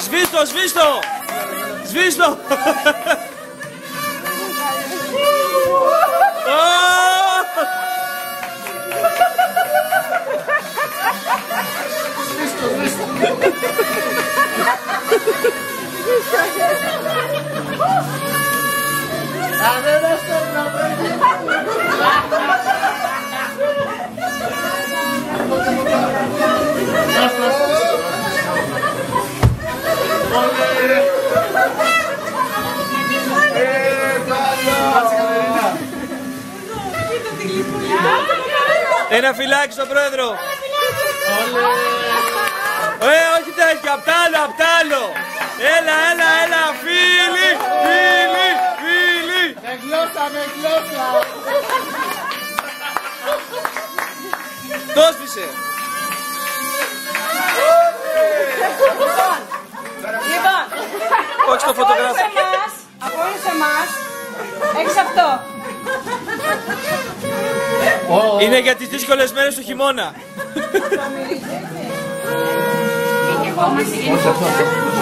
Σβήστο, σβήστο! Σβήστο! Ένα φυλάκι στον πρόεδρο. Όχι τέτοιο, απ' τ' άλλο, απ' τ' άλλο. Έλα, έλα, έλα, φίλοι, φίλοι, φίλοι. Με γλώσσα, με γλώσσα. Το σβήσε. Λοιπόν, όχι στο φωτογράφο. Από όλους εμάς, έχεις αυτό. Είναι για τις δύσκολες μέρες του χειμώνα.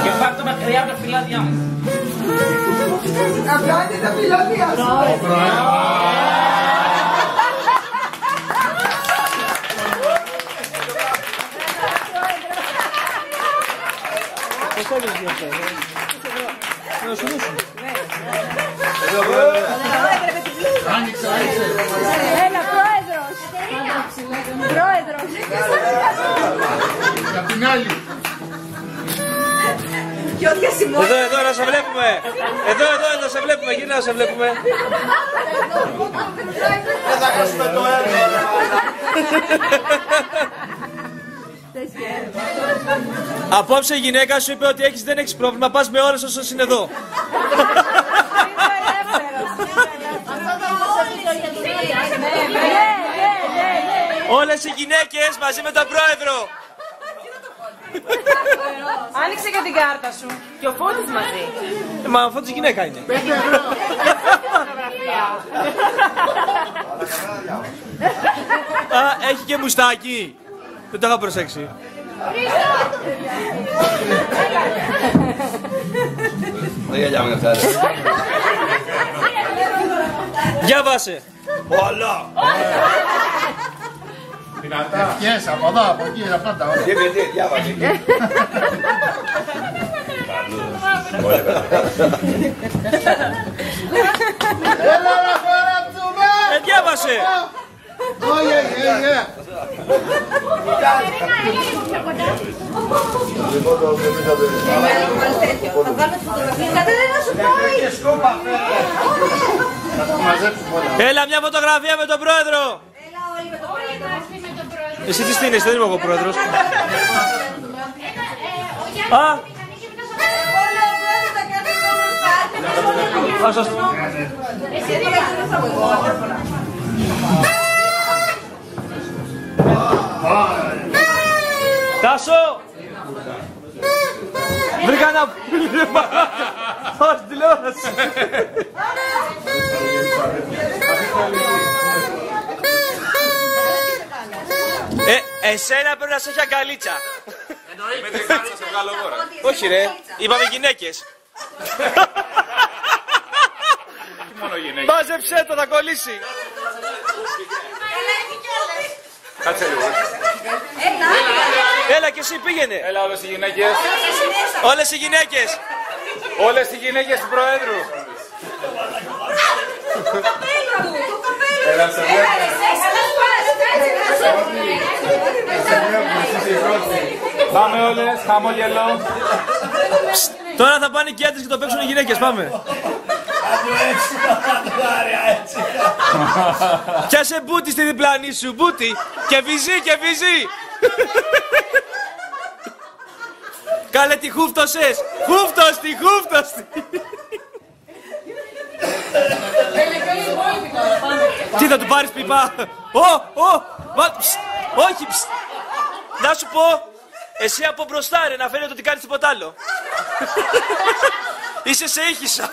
Και πάρ' το μακριά από τα φυλάδια μου. Απλά είναι τα φυλάδια σου. Πώς θα βγεις αυτό? Να σου δώσουν. Άνοιξε, άνοιξε. Έλα, πρόεδρος. Πρόεδρος. Και απ' την άλλη. Εδώ, να σε βλέπουμε. Εδώ, σε βλέπουμε. Γύρνα να σε βλέπουμε. Δεν θα χάσουμε το έργο. Απόψε η γυναίκα σου είπε ότι δεν έχεις πρόβλημα. Πας με όλες όσες είναι εδώ. Όλες οι γυναίκες μαζί με τον πρόεδρο. Άνοιξε και την κάρτα σου. Και ο Φώτης μαζί. Μα ο Φώτης γυναίκα είναι. Α, έχει και μουστάκι. Δεν το είχα προσέξει. Δεν γυαλιά μου αυτά. Διάβασε. Όλα. Ευχές, από εδώ, από εκεί, τα πάντα. Διάβασε. Έλα να χωράψουμε! Διάβασε. Όχι. Έλα μια φωτογραφία με τον πρόεδρο. Εσύ τι στείνεσαι, δεν είμαι εγώ πρόεδρος. Α! Τάσο! Βρήκα ένα φίλμα! Όχι, τηλεόραση! Εσένα πρέπει να σε έχει αγκαλίτσα! Με τριχάρι να σε βγάλω εγώ. Όχι ρε, είπαμε γυναίκες! Μόνο γυναίκες. Μάζεψέ το, θα κολλήσει! Κάτσε λίγο. Έλα και εσύ πήγαινε! Έλα όλες οι γυναίκες. Όλες οι γυναίκες! Όλες οι γυναίκες του Προέδρου. Έλα, σε βλέπω. Πάμε όλες, χαμόγελο. Τώρα θα πάνε οι κέντρες και το παίξουν οι γυναίκες, πάμε! Πιάσε μπούτι στη διπλανή σου, μπούτι! Και βυζί, και βυζί! Κάλε τη χούφτωσες! Χούφτωστη, χούφτωστη! Τι θα του πάρεις πιπά? Όχι, να σου πω! Εσύ από μπροστά ρε, να φαίνεται ότι κάνεις τίποτα άλλο. Είσαι σε ήχησα.